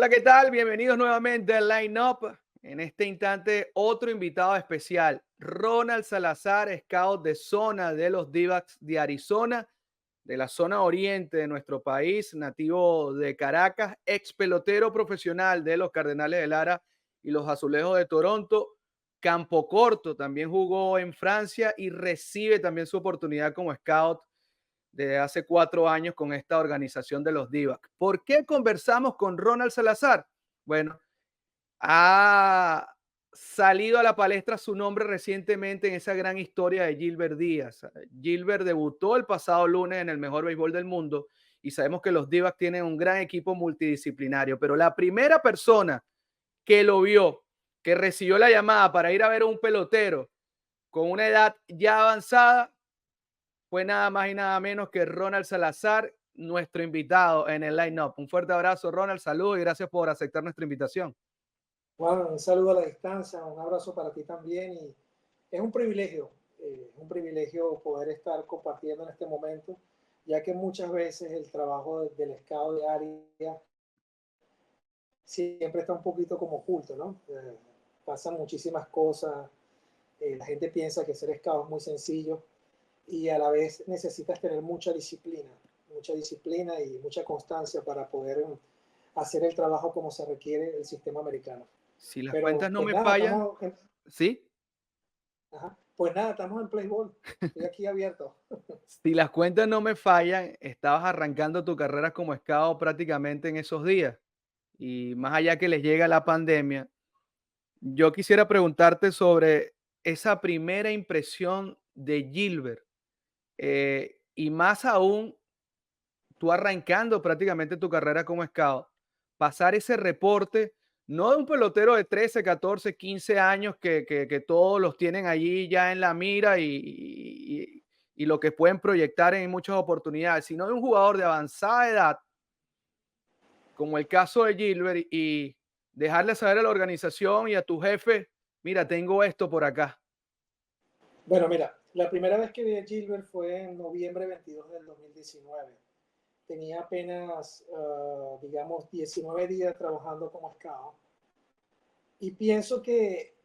Hola, ¿qué tal? Bienvenidos nuevamente al Line Up. En este instante, otro invitado especial, Ronald Salazar, scout de zona de los D-backs de Arizona, de la zona oriente de nuestro país, nativo de Caracas, ex pelotero profesional de los Cardenales de Lara y los Azulejos de Toronto. Campo corto, también jugó en Francia y recibe también su oportunidad como scout desde hace 4 años con esta organización de los DIVAC. ¿Por qué conversamos con Ronald Salazar? Bueno, ha salido a la palestra su nombre recientemente en esa gran historia de Gilbert Díaz. Gilbert debutó el pasado lunes en el mejor béisbol del mundo y sabemos que los DIVAC tienen un gran equipo multidisciplinario, pero la primera persona que lo vio, que recibió la llamada para ir a ver a un pelotero con una edad ya avanzada, fue nada más y nada menos que Ronald Salazar, nuestro invitado en el line-up. Un fuerte abrazo, Ronald. Saludos y gracias por aceptar nuestra invitación. Bueno, un saludo a la distancia, un abrazo para ti también y es un privilegio poder estar compartiendo en este momento, ya que muchas veces el trabajo del scout de área siempre está un poquito como oculto, ¿no? Pasan muchísimas cosas, la gente piensa que ser scout es muy sencillo y a la vez necesitas tener mucha disciplina y mucha constancia para poder hacer el trabajo como se requiere del sistema americano. Si las Pero cuentas no pues me nada, fallan, ¿sí? estamos en Playboy. Estoy aquí abierto. Si las cuentas no me fallan, estabas arrancando tu carrera como scout prácticamente en esos días. Y más allá que les llega la pandemia, yo quisiera preguntarte sobre esa primera impresión de Gilbert. Y más aún, tú arrancando prácticamente tu carrera como scout, pasar ese reporte, no de un pelotero de 13, 14, 15 años que todos los tienen allí ya en la mira y lo que pueden proyectar en muchas oportunidades, sino de un jugador de avanzada edad, como el caso de Gilbert, y dejarle saber a la organización y a tu jefe, mira, tengo esto por acá. Bueno, mira, la primera vez que vi a Gilbert fue en noviembre 22 del 2019. Tenía apenas, digamos, 19 días trabajando como scout. Y pienso que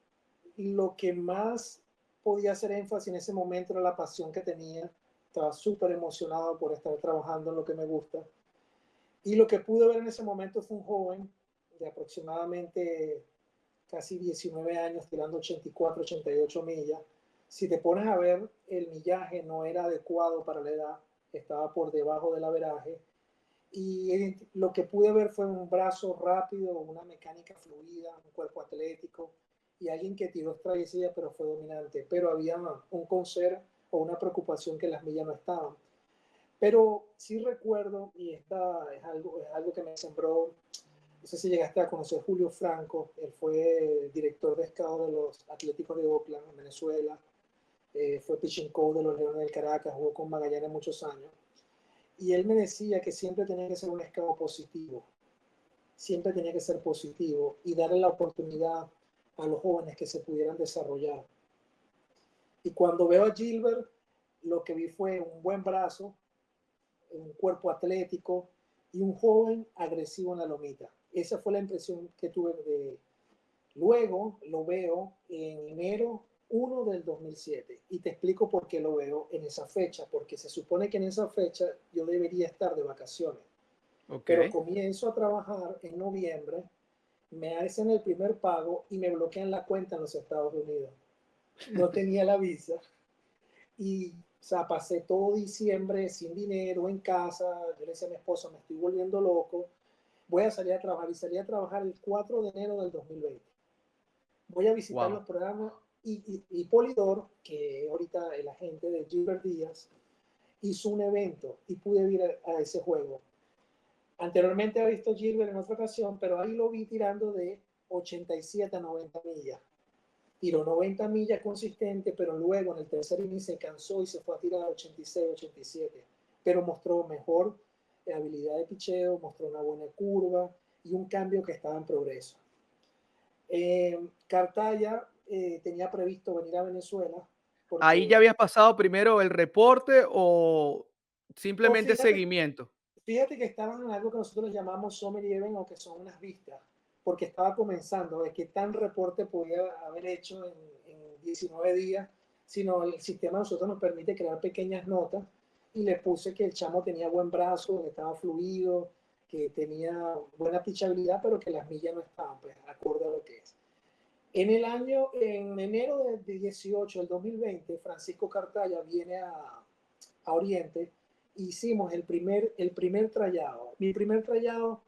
lo que más podía hacer énfasis en ese momento era la pasión que tenía. Estaba súper emocionado por estar trabajando en lo que me gusta. Y lo que pude ver en ese momento fue un joven de aproximadamente casi 19 años tirando 84, 88 millas. Si te pones a ver, el millaje no era adecuado para la edad, estaba por debajo del averaje. Y lo que pude ver fue un brazo rápido, una mecánica fluida, un cuerpo atlético y alguien que tiró extraicida pero fue dominante. Pero había un concern o una preocupación que las millas no estaban. Pero sí recuerdo, y esta es algo que me sembró. No sé si llegaste a conocer Julio Franco. Él fue director de scout de los Atléticos de Oakland en Venezuela. Fue pitching coach de los Leones del Caracas, jugó con Magallanes muchos años. Y él me decía que siempre tenía que ser un scout positivo, siempre tenía que ser positivo y darle la oportunidad a los jóvenes que se pudieran desarrollar. Y cuando veo a Gilbert, lo que vi fue un buen brazo, un cuerpo atlético y un joven agresivo en la lomita. Esa fue la impresión que tuve de él. Luego lo veo en enero 1 del 2007 y te explico por qué lo veo en esa fecha, porque se supone que en esa fecha yo debería estar de vacaciones, Ok. pero comienzo a trabajar en noviembre, me hacen el primer pago y me bloquean la cuenta en los Estados Unidos. No tenía la visa y, o sea, pasé todo diciembre sin dinero en casa. Yo le decía a mi esposa, me estoy volviendo loco, voy a salir a trabajar. Y salí a trabajar el 4 de enero del 2020. Voy a visitar Wow. los programas y Polidor, que ahorita el agente de Gilbert Díaz, hizo un evento y pude ir a ese juego. Anteriormente había visto Gilbert en otra ocasión, pero ahí lo vi tirando de 87 a 90 millas. Tiró 90 millas consistente, pero luego en el tercer inning se cansó y se fue a tirar a 86, 87. Pero mostró mejor habilidad de picheo, mostró una buena curva y un cambio que estaba en progreso. Cartaya tenía previsto venir a Venezuela ¿Ahí ya porque, habías pasado primero el reporte o o simplemente fíjate, seguimiento? Fíjate que estaban en algo que nosotros llamamos Summer Event, o que son unas vistas, porque estaba comenzando de qué tan reporte podía haber hecho en 19 días, sino el sistema de nosotros nos permite crear pequeñas notas, y le puse que el chamo tenía buen brazo, que estaba fluido, que tenía buena pichabilidad, pero que las millas no estaban, pues, acorde a lo que es. En enero de 18, el 2020, Francisco Cartaya viene a Oriente. Hicimos el primer trayado. Mi primer trayado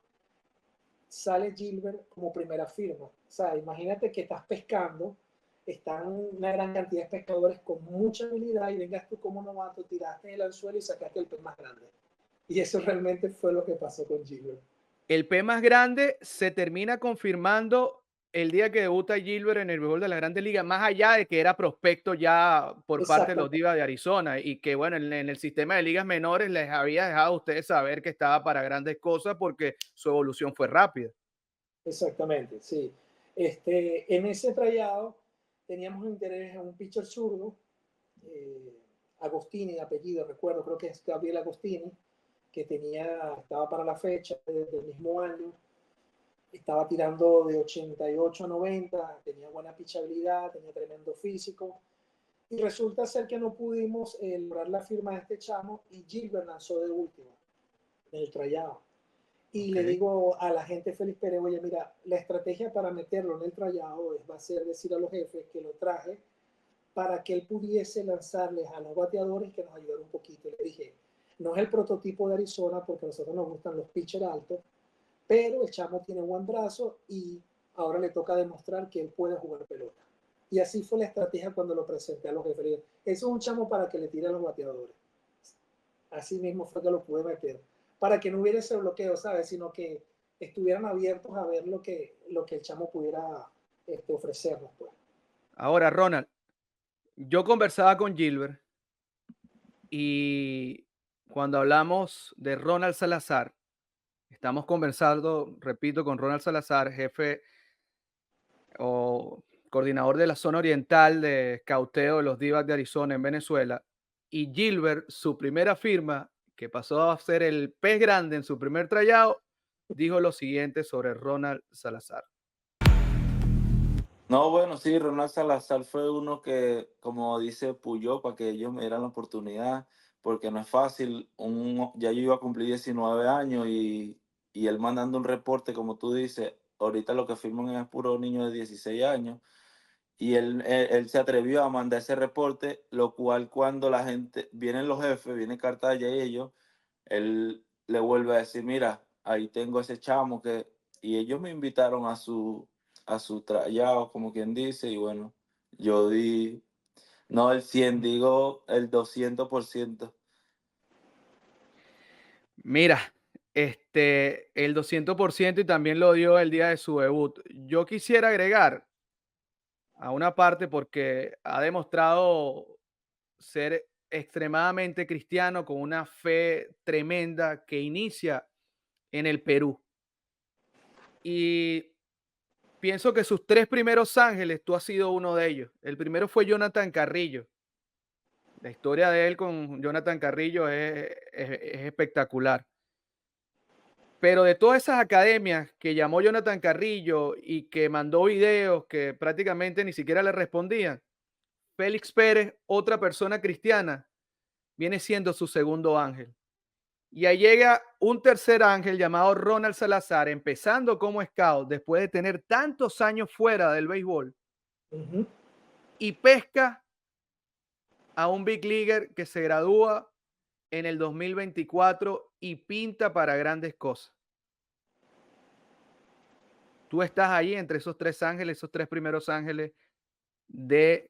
sale Gilbert como primera firma. O sea, imagínate que estás pescando, están una gran cantidad de pescadores con mucha habilidad, y vengas tú como novato, tiraste el anzuelo y sacaste el pez más grande. Y eso realmente fue lo que pasó con Gilbert. El P más grande se termina confirmando el día que debuta Gilbert en el béisbol de la Grandes Ligas, más allá de que era prospecto ya por parte de los Exactamente, Divas de Arizona y que, bueno, en el sistema de ligas menores les había dejado a ustedes saber que estaba para grandes cosas porque su evolución fue rápida. exactamente, sí. En ese trayado teníamos interés en un pitcher zurdo, eh, Agostini de apellido, recuerdo, creo que es Gabriel Agostini, que estaba para la fecha del mismo año, estaba tirando de 88 a 90, tenía buena pichabilidad, tenía tremendo físico, y resulta ser que no pudimos lograr la firma de este chamo, y Gilbert lanzó de último en el trayado. Y Ok. le digo a la gente Félix Pérez, oye, mira, la estrategia para meterlo en el trayado va a ser decir a los jefes que lo traje para que él pudiese lanzarles a los bateadores, que nos ayudara un poquito. Le dije, no es el prototipo de Arizona, porque a nosotros nos gustan los pitchers altos, pero el chamo tiene buen brazo y ahora le toca demostrar que él puede jugar pelota. Y así fue la estrategia cuando lo presenté a los jefes. Eso es un chamo para que le tire a los bateadores. Así mismo fue que lo pude meter, para que no hubiera ese bloqueo, ¿sabes? Sino que estuvieran abiertos a ver lo que el chamo pudiera ofrecernos, pues. Ahora, Ronald, yo conversaba con Gilbert y cuando hablamos de Ronald Salazar, estamos conversando, repito, con Ronald Salazar, jefe o coordinador de la zona oriental de escauteo de los Divas de Arizona en Venezuela, y Gilbert, su primera firma, que pasó a ser el pez grande en su primer tryout, dijo lo siguiente sobre Ronald Salazar. No, bueno, sí, Ronald Salazar fue uno que, como dice Puyol, para que ellos me dieran la oportunidad, porque no es fácil. Ya yo iba a cumplir 19 años y él mandando un reporte, como tú dices, ahorita lo que firman es puro niño de 16 años, y él se atrevió a mandar ese reporte, lo cual cuando la gente, vienen los jefes, viene Cartaya y ellos, él le vuelve a decir, mira, ahí tengo ese chamo que, y ellos me invitaron a su tryout, como quien dice, y bueno, yo di, no el 100, digo el 200%. Mira, el 200% y también lo dio el día de su debut. Yo quisiera agregar a una parte porque ha demostrado ser extremadamente cristiano con una fe tremenda que inicia en el Perú. Y pienso que sus tres primeros ángeles, tú has sido uno de ellos. El primero fue Jonathan Carrillo. La historia de él con Jonathan Carrillo es espectacular. Pero de todas esas academias que llamó Jonathan Carrillo y que mandó videos que prácticamente ni siquiera le respondían, Félix Pérez, otra persona cristiana, viene siendo su segundo ángel. Y ahí llega un tercer ángel llamado Ronald Salazar, empezando como scout después de tener tantos años fuera del béisbol Uh-huh. y pesca a un big leaguer que se gradúa en el 2024 y pinta para grandes cosas. Tú estás ahí entre esos tres ángeles, esos tres primeros ángeles de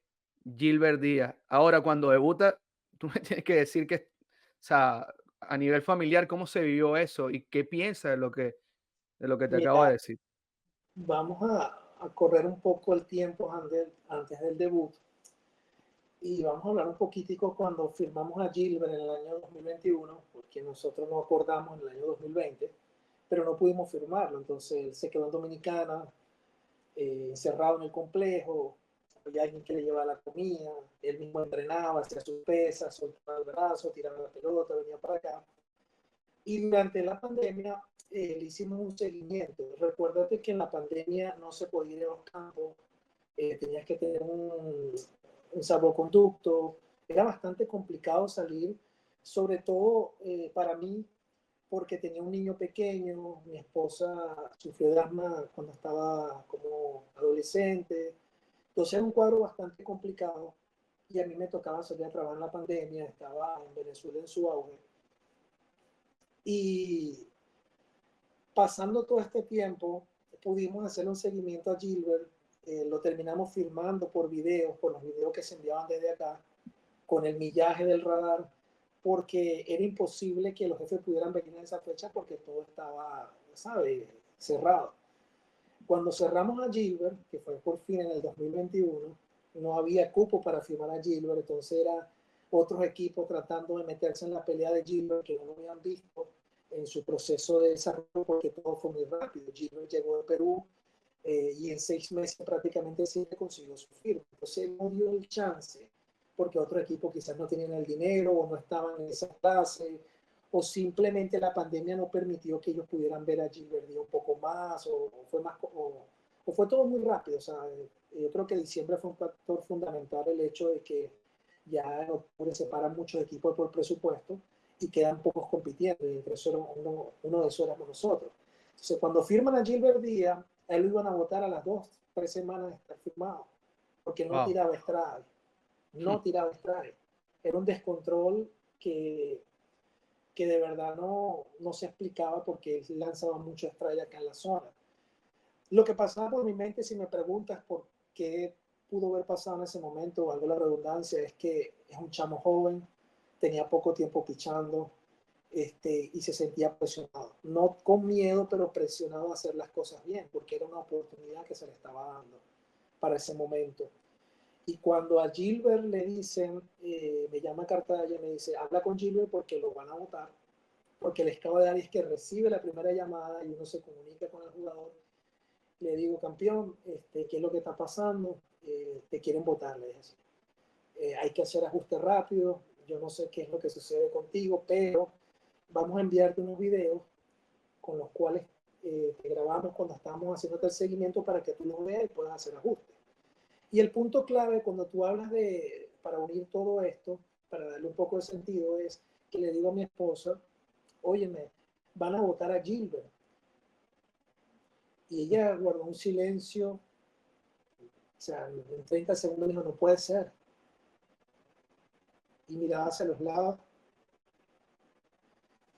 Gilbert Díaz. Ahora, cuando debuta, tú me tienes que decir que, o sea, a nivel familiar, ¿cómo se vivió eso y qué piensas de lo que te acabo de Mira, decir? vamos a correr un poco el tiempo antes del debut, y vamos a hablar un poquitico cuando firmamos a Gilbert en el año 2021, porque nosotros nos acordamos en el año 2020, pero no pudimos firmarlo. Entonces él se quedó en Dominicana, encerrado en el complejo. Había alguien que le llevaba la comida, él mismo entrenaba, hacía sus pesas, soltaba el brazo, tiraba la pelota, venía para acá. Y durante la pandemia le hicimos un seguimiento. Recuérdate que en la pandemia no se podía ir a los campos, tenías que tener un salvoconducto, era bastante complicado salir, sobre todo para mí, porque tenía un niño pequeño, mi esposa sufrió de asma cuando estaba como adolescente, entonces era un cuadro bastante complicado y a mí me tocaba salir a trabajar en la pandemia, estaba en Venezuela en su auge. Y pasando todo este tiempo, pudimos hacer un seguimiento a Gilbert, lo terminamos filmando por videos, por los videos que se enviaban desde acá, con el millaje del radar, porque era imposible que los jefes pudieran venir en esa fecha porque todo estaba, ¿sabe?, cerrado. Cuando cerramos a Gilbert, que fue por fin en el 2021, no había cupo para firmar a Gilbert, entonces era otros equipos tratando de meterse en la pelea de Gilbert que no lo habían visto en su proceso de desarrollo porque todo fue muy rápido. Gilbert llegó de Perú y en 6 meses prácticamente sí consiguió su firma. Entonces no dio el chance porque otro equipo quizás no tenían el dinero o no estaban en esa clase o simplemente la pandemia no permitió que ellos pudieran ver a Gilbert un poco más o fue todo muy rápido. O sea, yo creo que diciembre fue un factor fundamental el hecho de que ya en octubre se paran muchos equipos por presupuesto y quedan pocos compitiendo, y entre eso uno de esos éramos nosotros. Entonces, cuando firman a Gilbert Díaz, a él lo iban a votar a las 2, 3 semanas de estar firmado, porque no tiraba strike, no tiraba strike. Era un descontrol que de verdad no se explicaba porque él lanzaba mucho strike acá en la zona. Lo que pasaba por mi mente, si me preguntas por qué pudo haber pasado en ese momento, o algo la redundancia, es que es un chamo joven, tenía poco tiempo pichando, y se sentía presionado. No con miedo, pero presionado a hacer las cosas bien, porque era una oportunidad que se le estaba dando para ese momento. Y cuando a Gilbert le dicen, me llama Cartaya y me dice, habla con Gilbert porque lo van a votar, porque el escabo de Ari es que recibe la primera llamada y uno se comunica con el jugador. Le digo, campeón, ¿qué es lo que está pasando? Te quieren votar, le dije así. Hay que hacer ajustes rápidos, yo no sé qué es lo que sucede contigo, pero vamos a enviarte unos videos con los cuales te grabamos cuando estamos haciendo el seguimiento para que tú los veas y puedas hacer ajustes. Y el punto clave cuando tú hablas para unir todo esto, para darle un poco de sentido, es que le digo a mi esposa, óyeme, van a votar a Gilbert. Y ella guardó un silencio, o sea, en 30 segundos dijo, no puede ser. Y miraba hacia los lados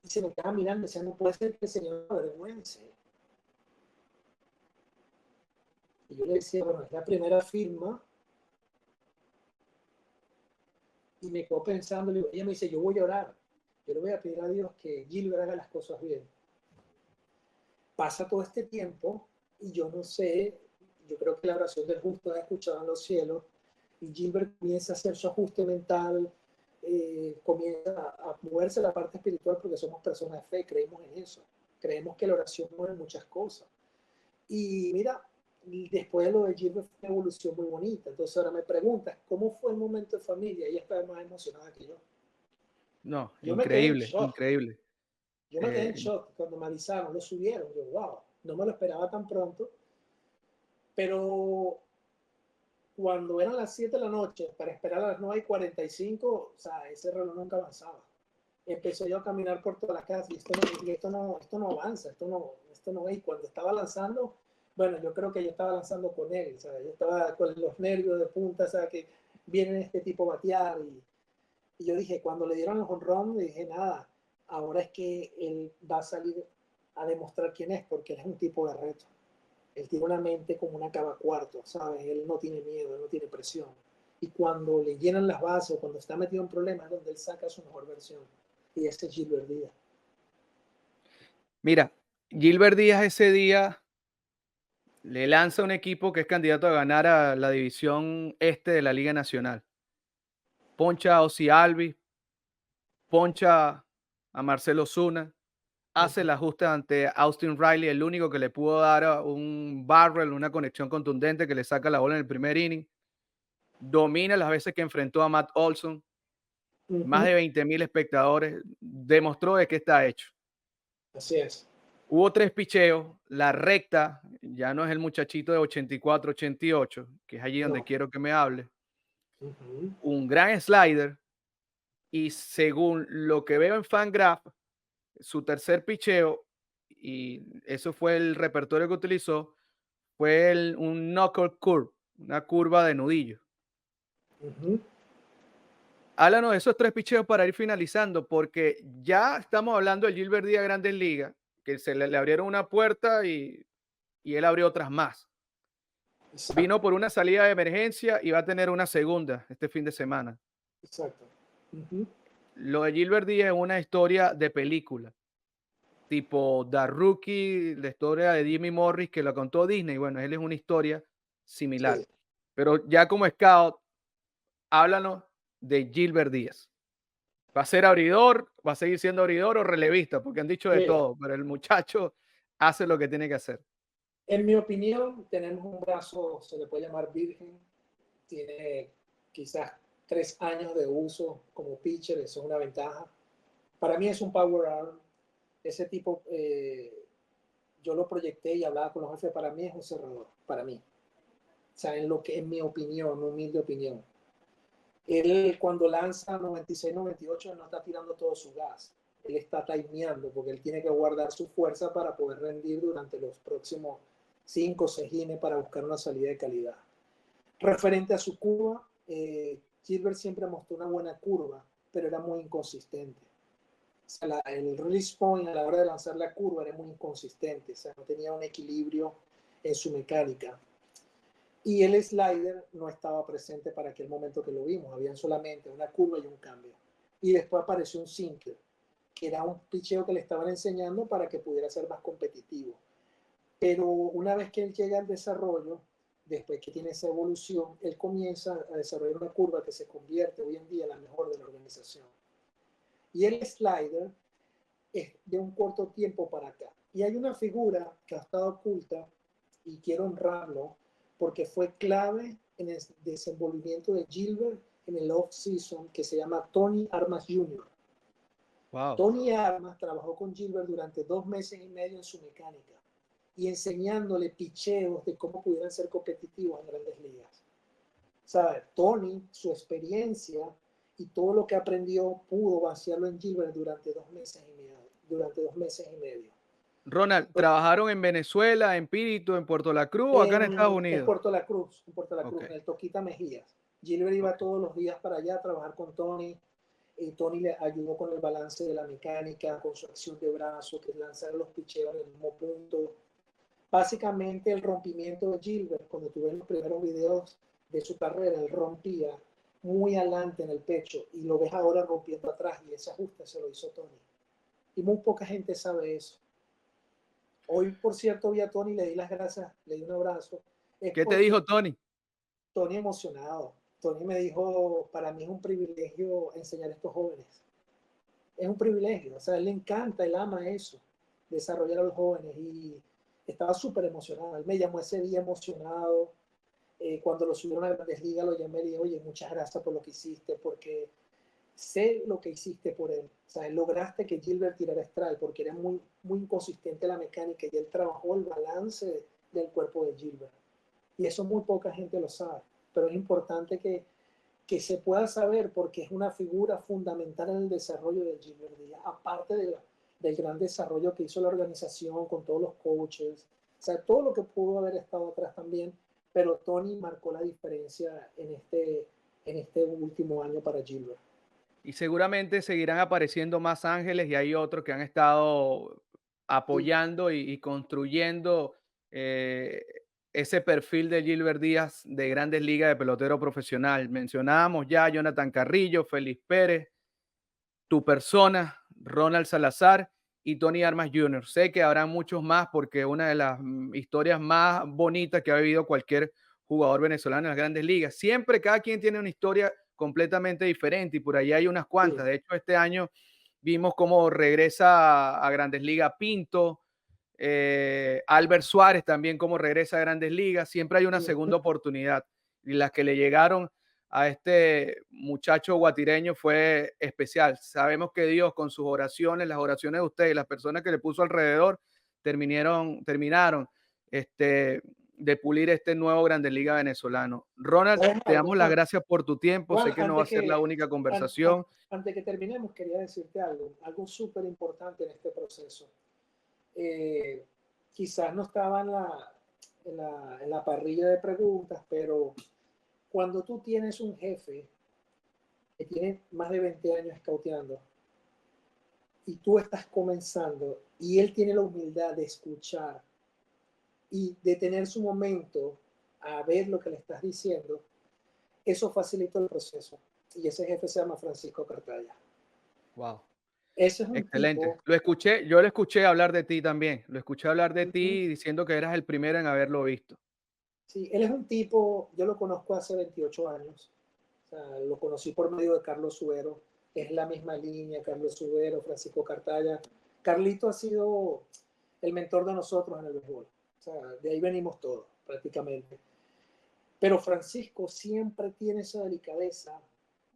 y se me quedaba mirando, decía, no puede ser que el señor me avergüence. Y yo le decía, bueno, es la primera firma. Y me quedo pensando, ella me dice, yo voy a orar. Yo le voy a pedir a Dios que Gilbert haga las cosas bien. Pasa todo este tiempo y yo no sé, yo creo que la oración del justo es escuchada en los cielos y Gilbert comienza a hacer su ajuste mental, comienza a moverse la parte espiritual porque somos personas de fe, creemos en eso. Creemos que la oración mueve muchas cosas. Y mira, después de lo de Gilbert fue una evolución muy bonita. Entonces ahora me preguntas, ¿cómo fue el momento de familia? Ella estaba más emocionada que yo. No, Yo me quedé en increíble, shock. increíble. Yo me quedé en shock cuando me avisaron, lo subieron. Yo, wow, no me lo esperaba tan pronto. Pero cuando eran las 7 de la noche, para esperar a las 9:45, o sea, ese reloj nunca avanzaba. Empecé yo a caminar por toda la casa y esto no avanza, esto no es. Y cuando estaba lanzando, bueno, yo creo que yo estaba lanzando con él, o sea, yo estaba con los nervios de punta, o sea, que viene este tipo a batear. Y yo dije, cuando le dieron el jonrón, dije, nada, ahora es que él va a salir a demostrar quién es, porque él es un tipo de reto. Él tiene una mente como una cava cuarto, ¿sabes? Él no tiene miedo, él no tiene presión. Y cuando le llenan las bases o cuando está metido en problemas es donde él saca su mejor versión. Y ese es Gilbert Díaz. Mira, Gilbert Díaz ese día le lanza un equipo que es candidato a ganar a la división este de la Liga Nacional. Poncha a Ozzy Albies, poncha a Marcelo Zuna, hace el ajuste ante Austin Riley, el único que le pudo dar un barrel, una conexión contundente que le saca la bola en el primer inning. Domina las veces que enfrentó a Matt Olson, más de 20,000 espectadores, demostró de qué está hecho. Así es. Hubo 3 picheos, la recta, ya no es el muchachito de 84, 88, que es allí donde No. quiero que me hable. Ujú. Un gran slider y según lo que veo en Fangraph, su tercer picheo, y eso fue el repertorio que utilizó, fue un knuckle curve, una curva de nudillo. Ujú. Háblanos de esos 3 picheos para ir finalizando, porque ya estamos hablando de Gilbert Díaz Grandes Ligas, que le abrieron una puerta y él abrió otras más. Exacto, Vino por una salida de emergencia y va a tener una segunda este fin de semana. exacto. Ujú. Lo de Gilbert Díaz es una historia de película, tipo The Rookie, la historia de Jimmy Morris que la contó Disney. Bueno, él es una historia similar. Sí. Pero ya como scout, háblanos de Gilbert Díaz. ¿Va a ser abridor? ¿Va a seguir siendo abridor o relevista? Porque han dicho de Mira, todo, pero el muchacho hace lo que tiene que hacer. en mi opinión, tenemos un brazo, se le puede llamar virgen, tiene quizás 3 años de uso como pitcher, eso es una ventaja. Para mí es un power arm. Ese tipo, yo lo proyecté y hablaba con los jefes, para mí es un cerrador, para mí. O sea, en lo que, en mi opinión, mi humilde opinión. Él cuando lanza 96, 98 no está tirando todo su gas. Él está timeando porque él tiene que guardar su fuerza para poder rendir durante los próximos 5 o 6 innings para buscar una salida de calidad. Referente a su curva, Gilbert siempre mostró una buena curva, pero era muy inconsistente. O sea, el release point a la hora de lanzar la curva era muy inconsistente, o sea, no tenía un equilibrio en su mecánica. Y el slider no estaba presente para aquel momento que lo vimos, habían solamente una curva y un cambio. Y después apareció un sinker, que era un picheo que le estaban enseñando para que pudiera ser más competitivo. Pero una vez que él llega al desarrollo, después que tiene esa evolución, él comienza a desarrollar una curva que se convierte hoy en día en la mejor de la organización. Y el slider es de un corto tiempo para acá. Y hay una figura que ha estado oculta y quiero honrarlo porque fue clave en el desenvolvimiento de Gilbert en el off-season que se llama Tony Armas Jr. Wow. Tony Armas trabajó con Gilbert durante 2 meses y medio en su mecánica y enseñándole picheos de cómo pudieran ser competitivos en grandes ligas. ¿Sabe? Tony, su experiencia y todo lo que aprendió pudo vaciarlo en Gilbert durante 2 meses y medio. Durante 2 meses y medio. Ronald, ¿trabajaron en Venezuela, en Píritu, en Puerto La Cruz o acá en Estados En Unidos? Puerto La Cruz, Ok, en el Toquita Mejías. Gilbert iba ok. todos los días para allá a trabajar con Tony. Y Tony le ayudó con el balance de la mecánica, con su acción de brazo, que lanzar los picheos en el mismo punto. Básicamente el rompimiento de Gilbert, cuando tuve los primeros videos de su carrera, él rompía muy adelante en el pecho y lo ves ahora rompiendo atrás y ese ajuste se lo hizo Tony. Y muy poca gente sabe eso. Hoy, por cierto, vi a Tony, le di las gracias, le di un abrazo. Es ¿Qué te porque dijo Tony? Tony emocionado. Tony me dijo, para mí es un privilegio enseñar a estos jóvenes. Es un privilegio, o sea, él le encanta, él ama eso, desarrollar a los jóvenes y estaba súper emocionado. Él me llamó ese día emocionado. Cuando lo subieron a Grandes Ligas, lo llamé y le dije, oye, muchas gracias por lo que hiciste, porque sé lo que hiciste por él. O sea, lograste que Gilbert tirara strike porque era muy, muy inconsistente la mecánica y él trabajó el balance del cuerpo de Gilbert. Y eso muy poca gente lo sabe, pero es importante que se pueda saber porque es una figura fundamental en el desarrollo de Gilbert Díaz, aparte del gran desarrollo que hizo la organización con todos los coaches, o sea, todo lo que pudo haber estado atrás también, pero Tony marcó la diferencia en este último año para Gilbert. Y seguramente seguirán apareciendo más ángeles y hay otros que han estado Sí, apoyando y construyendo eh, ese perfil de Gilbert Díaz de Grandes Ligas de pelotero profesional. Mencionábamos ya a Jonathan Carrillo, Félix Pérez, tu persona, Ronald Salazar y Tony Armas Jr. Sé que habrá muchos más porque una de las historias más bonitas que ha vivido cualquier jugador venezolano en las Grandes Ligas. Siempre cada quien tiene una historia completamente diferente y por ahí hay unas cuantas. sí, De hecho, este año vimos cómo regresa a Grandes Ligas Pinto, Albert Suárez también cómo regresa a Grandes Ligas. Siempre hay una sí, segunda oportunidad y las que le llegaron a este muchacho guatireño fue especial. Sabemos que Dios con sus oraciones, las oraciones de usted y las personas que le puso alrededor, terminaron de pulir este nuevo Grandes Liga venezolano. Ronald, ¿Sabes te algo, damos las Juan? gracias por tu tiempo. Juan, Sé que no va a ser la única an- conversación. an- antes que terminemos, quería decirte algo súper importante en este proceso. Eh, Quizás no estaba en la parrilla de preguntas, pero cuando tú tienes un jefe que tiene más de 20 años escauteando y tú estás comenzando y él tiene la humildad de escuchar y de tener su momento a ver lo que le estás diciendo, eso facilita el proceso. Y ese jefe se llama Francisco Cartaya. Wow. Ese es un Excelente. tipo. Lo escuché, yo lo escuché hablar de ti también. Lo escuché hablar de Uh-huh. ti diciendo que eras el primero en haberlo visto. Sí, él es un tipo, yo lo conozco hace 28 años. O sea, lo conocí por medio de Carlos Subero. Es la misma línea, Carlos Subero, Francisco Cartaya. Carlito ha sido el mentor de nosotros en el béisbol. O sea, de ahí venimos todos, prácticamente. Pero Francisco siempre tiene esa delicadeza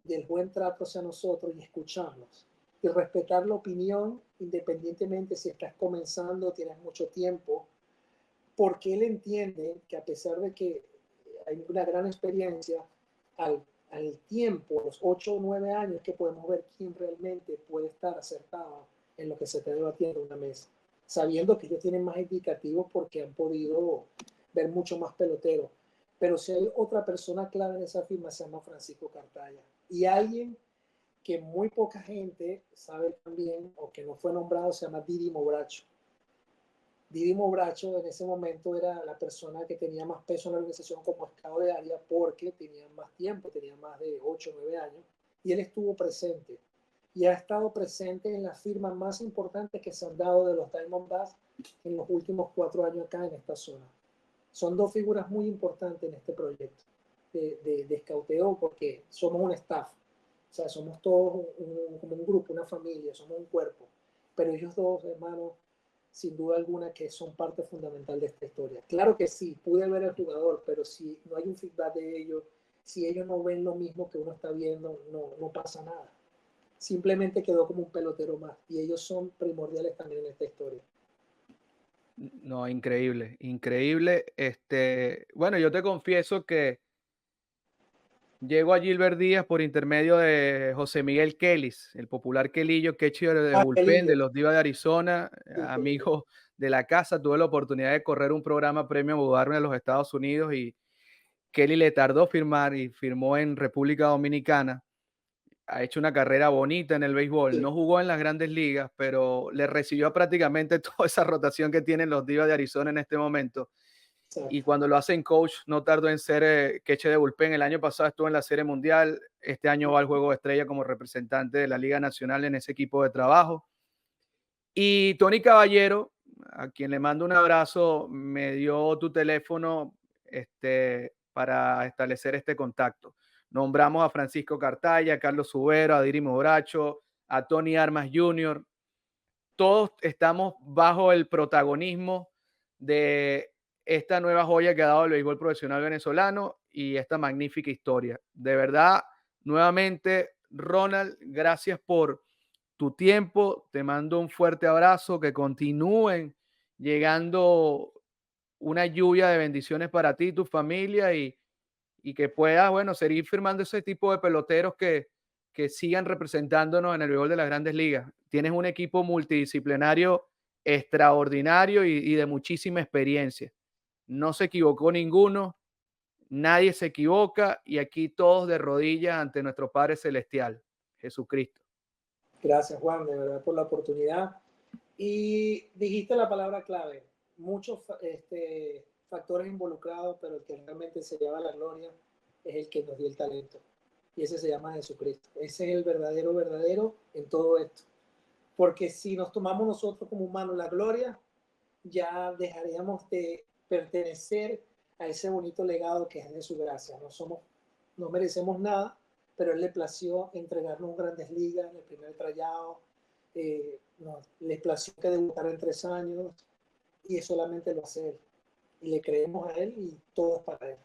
del buen trato hacia nosotros y escucharnos y respetar la opinión independientemente si estás comenzando o tienes mucho tiempo, porque él entiende que a pesar de que hay una gran experiencia, al tiempo, los 8 o 9 años, que podemos ver quién realmente puede estar acertado en lo que se está debatiendo en una mesa, sabiendo que ellos tienen más indicativos porque han podido ver mucho más pelotero. Pero si hay otra persona clave en esa firma, se llama Francisco Cartaya. Y alguien que muy poca gente sabe también, o que no fue nombrado, se llama Didi Mobracho. Didi Mobracho en ese momento era la persona que tenía más peso en la organización como scout de área porque tenía más tiempo, tenía más de 8 o 9 años, y él estuvo presente. Y ha estado presente en las firmas más importantes que se han dado de los Diamondbacks en los últimos 4 años acá en esta zona. Son dos figuras muy importantes en este proyecto de escauteo porque somos un staff. O sea, somos todos como un grupo, una familia, somos un cuerpo. Pero ellos dos, hermanos, sin duda alguna que son parte fundamental de esta historia. Claro que sí, pude ver al jugador, pero si no hay un feedback de ellos, si ellos no ven lo mismo que uno está viendo, no pasa nada. Simplemente quedó como un pelotero más y ellos son primordiales también en esta historia. No, increíble, increíble. Bueno, yo te confieso que llego a Gilbert Díaz por intermedio de José Miguel Kelis, el popular Kelillo, catcher de bullpen de Pelillo. los Divas de Arizona, Sí, amigo de la casa. Tuve la oportunidad de correr un programa premio a mudarme a los Estados Unidos y Kelly le tardó firmar y firmó en República Dominicana. Ha hecho una carrera bonita en el béisbol. sí, No jugó en las grandes ligas, pero le recibió prácticamente toda esa rotación que tienen los Divas de Arizona en este momento. Y exacto. cuando lo hacen coach, no tardó en ser catcher de bullpen. El año pasado estuvo en la Serie Mundial. Este año va al Juego de Estrella como representante de la Liga Nacional en ese equipo de trabajo. Y Tony Caballero, a quien le mando un abrazo, me dio tu teléfono para establecer este contacto. Nombramos a Francisco Cartaya, a Carlos Subero, a Diri Mobracho, a Tony Armas Jr. Todos estamos bajo el protagonismo de esta nueva joya que ha dado el béisbol profesional venezolano y esta magnífica historia. De verdad, nuevamente, Ronald, gracias por tu tiempo. Te mando un fuerte abrazo, que continúen llegando una lluvia de bendiciones para ti y tu familia y que puedas, bueno, seguir firmando ese tipo de peloteros que sigan representándonos en el béisbol de las grandes ligas. Tienes un equipo multidisciplinario extraordinario y de muchísima experiencia. No se equivocó ninguno, nadie se equivoca y aquí todos de rodillas ante nuestro Padre Celestial, Jesucristo. Gracias, Juan, de verdad, por la oportunidad. Y dijiste la palabra clave. Muchos factores involucrados, pero el que realmente se lleva la gloria es el que nos dio el talento. Y ese se llama Jesucristo. Ese es el verdadero en todo esto. Porque si nos tomamos nosotros como humanos la gloria, ya dejaríamos de pertenecer a ese bonito legado que es de su gracia. No merecemos nada, pero Él le plació entregarnos grandes ligas en el primer tryout, le plació que debutara en 3 años y solamente lo hace Él. Y le creemos a Él y todo es para Él.